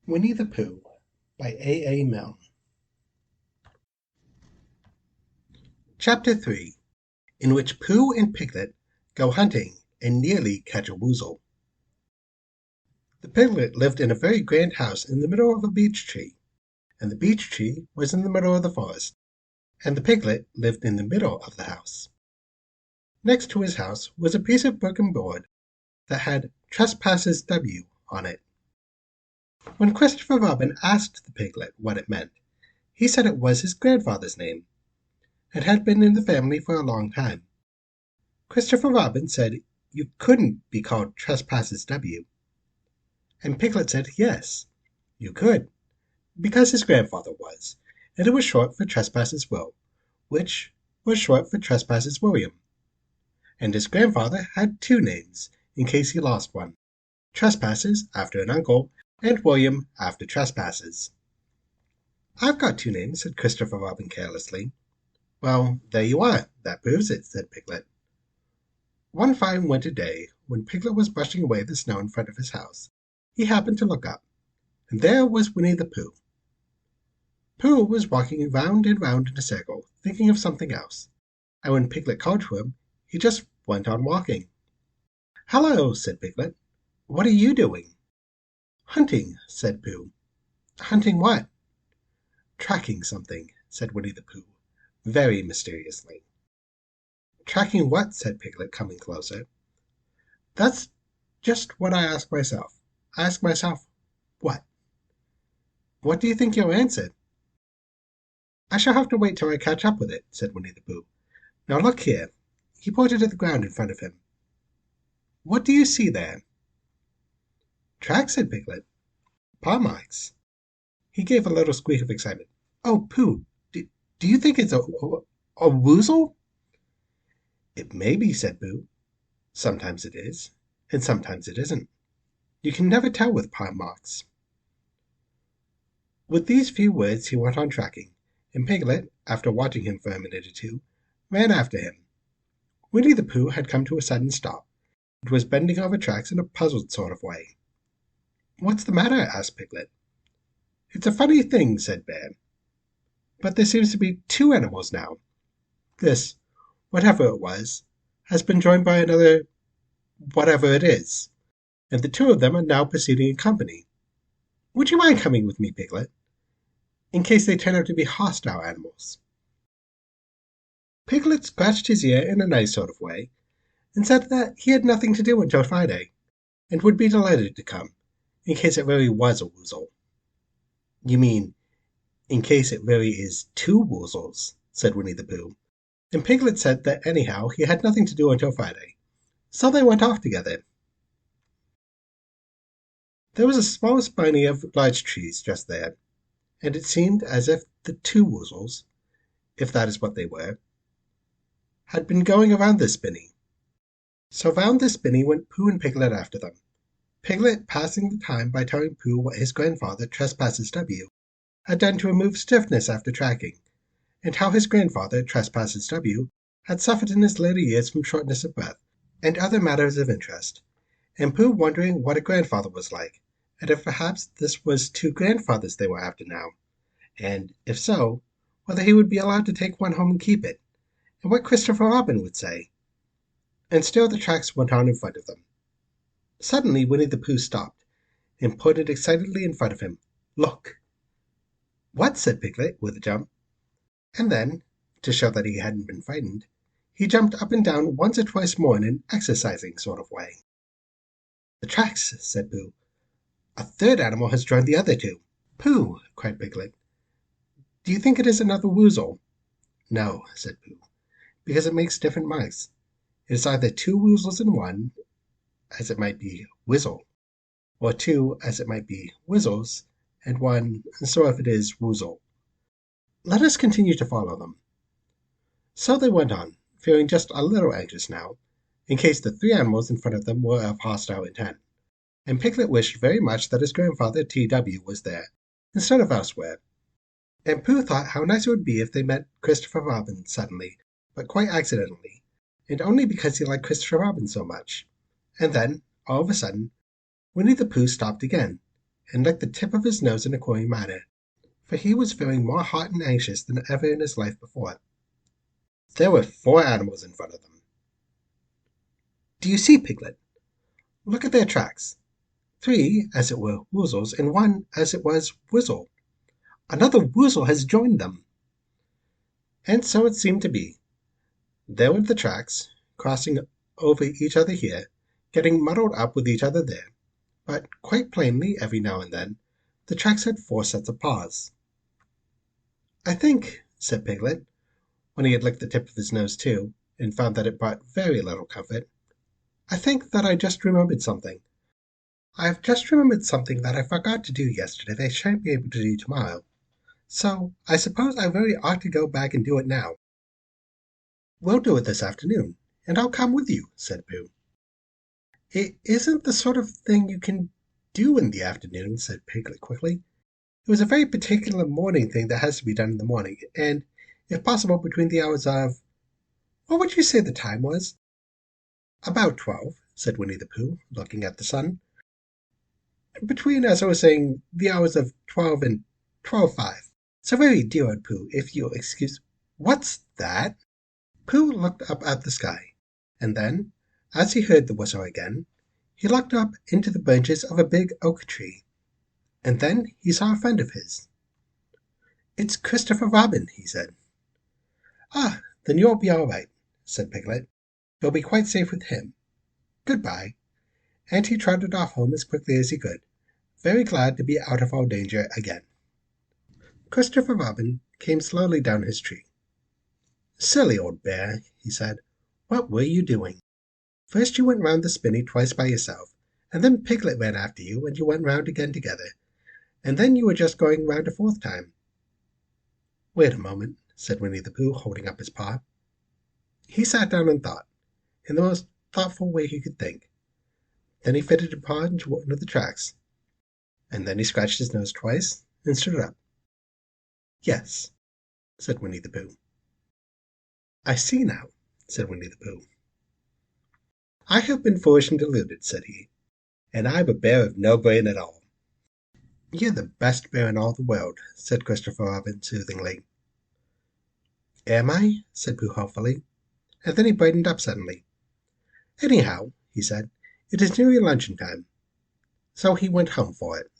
Winnie-the-Pooh by A. Milne. Chapter 3, in which Pooh and Piglet go hunting and nearly catch a woozle. The Piglet lived in a very grand house in the middle of a beech tree, and the beech tree was in the middle of the forest, and the Piglet lived in the middle of the house. Next to his house was a piece of broken board that had "Trespassers W" on it. When Christopher Robin asked the Piglet what it meant, he said it was his grandfather's name, and had been in the family for a long time. Christopher Robin said you couldn't be called Trespassers W. And Piglet said yes, you could, because his grandfather was, and it was short for Trespassers Will, which was short for Trespassers William. And his grandfather had two names, in case he lost one: Trespassers, after an uncle, and William, after Trespassers. "I've got two names," said Christopher Robin carelessly. "Well, there you are, that proves it," said Piglet. One fine winter day, when Piglet was brushing away the snow in front of his house, he happened to look up, and there was Winnie-the-Pooh. Pooh was walking round and round in a circle, thinking of something else, and when Piglet called to him, he just went on walking. "Hello," said Piglet. "What are you doing?" "Hunting," said Pooh. "Hunting what?" "Tracking something," said Winnie-the-Pooh, very mysteriously. "Tracking what?" said Piglet, coming closer. "That's just what I ask myself. I ask myself, what? What do you think you'll answer?" "I shall have to wait till I catch up with it," said Winnie-the-Pooh. "Now look here." He pointed at the ground in front of him. "What do you see there?" "Tracks," said Piglet. "Paw marks." He gave a little squeak of excitement. "Oh, Pooh, do you think it's a woozle?" "It may be," said Pooh. "Sometimes it is, and sometimes it isn't. You can never tell with paw marks." With these few words he went on tracking, and Piglet, after watching him for a minute or two, ran after him. Winnie-the-Pooh had come to a sudden stop, and was bending over tracks in a puzzled sort of way. "What's the matter?" asked Piglet. "It's a funny thing," said Bear, "but there seems to be two animals now. This, whatever it was, has been joined by another whatever it is, and the two of them are now proceeding in company. Would you mind coming with me, Piglet, in case they turn out to be hostile animals?" Piglet scratched his ear in a nice sort of way, and said that he had nothing to do until Friday, and would be delighted to come, in case it really was a woozle. "You mean, in case it really is two woozles," said Winnie-the-Pooh, and Piglet said that anyhow he had nothing to do until Friday, so they went off together. There was a small spinney of large trees just there, and it seemed as if the two woozles, if that is what they were, had been going around this spinney. So round this spinney went Pooh and Piglet after them, Piglet passing the time by telling Pooh what his grandfather, Trespassers W, had done to remove stiffness after tracking, and how his grandfather, Trespassers W, had suffered in his later years from shortness of breath, and other matters of interest, and Pooh wondering what a grandfather was like, and if perhaps this was two grandfathers they were after now, and, if so, whether he would be allowed to take one home and keep it, and what Christopher Robin would say. And still the tracks went on in front of them. Suddenly Winnie-the-Pooh stopped, and pointed excitedly in front of him. "Look!" "What?" said Piglet, with a jump. And then, to show that he hadn't been frightened, he jumped up and down once or twice more in an exercising sort of way. "The tracks," said Pooh. "A third animal has joined the other two." "Pooh!" cried Piglet. "Do you think it is another woozle?" "No," said Pooh, "because it makes different marks. It is either two woozles in one, as it might be Whizzle, or two, as it might be Whizzles, and one, so if it is Woozle. Let us continue to follow them." So they went on, feeling just a little anxious now, in case the three animals in front of them were of hostile intent, and Piglet wished very much that his grandfather T.W. was there, instead of elsewhere, and Pooh thought how nice it would be if they met Christopher Robin suddenly, but quite accidentally, and only because he liked Christopher Robin so much. And then, all of a sudden, Winnie-the-Pooh stopped again, and licked the tip of his nose in a cooing manner, for he was feeling more hot and anxious than ever in his life before. There were 4 animals in front of them. "Do you see, Piglet? Look at their tracks. 3 as it were woozles, and 1 as it was Whizzle. Another woozle has joined them." And so it seemed to be. There were the tracks, crossing over each other here, getting muddled up with each other there, but quite plainly, every now and then, the tracks had 4 sets of paws. "I think," said Piglet, when he had licked the tip of his nose too, and found that it brought very little comfort, "I think that I just remembered something. I've just remembered something that I forgot to do yesterday that I shan't be able to do tomorrow. So I suppose I really ought to go back and do it now." "We'll do it this afternoon, and I'll come with you," said Pooh. "It isn't the sort of thing you can do in the afternoon," said Piglet quickly. "It was a very particular morning thing that has to be done in the morning, and, if possible, between the hours of— what would you say the time was?" "About 12," said Winnie-the-Pooh, looking at the sun. "Between, as I was saying, the hours of 12 and 12:05. So very dear old Pooh, if you'll excuse— What's that?" Pooh looked up at the sky, and then, as he heard the whistle again, he looked up into the branches of a big oak tree, and then he saw a friend of his. "It's Christopher Robin," he said. "Ah, then you'll be all right," said Piglet. "You'll be quite safe with him. Good-bye." And he trotted off home as quickly as he could, very glad to be out of all danger again. Christopher Robin came slowly down his tree. "Silly old bear," he said, "what were you doing? First you went round the spinney twice by yourself, and then Piglet ran after you, and you went round again together, and then you were just going round a 4th time." "Wait a moment," said Winnie-the-Pooh, holding up his paw. He sat down and thought, in the most thoughtful way he could think. Then he fitted a paw into one of the tracks, and then he scratched his nose twice and stood up. "Yes," said Winnie-the-Pooh. "I see now," said Winnie-the-Pooh. "I have been foolish and deluded," said he, "and I'm a bear of no brain at all." "You're the best bear in all the world," said Christopher Robin soothingly. "Am I?" said Pooh hopefully, and then he brightened up suddenly. "Anyhow," he said, "it is nearly luncheon time." So he went home for it.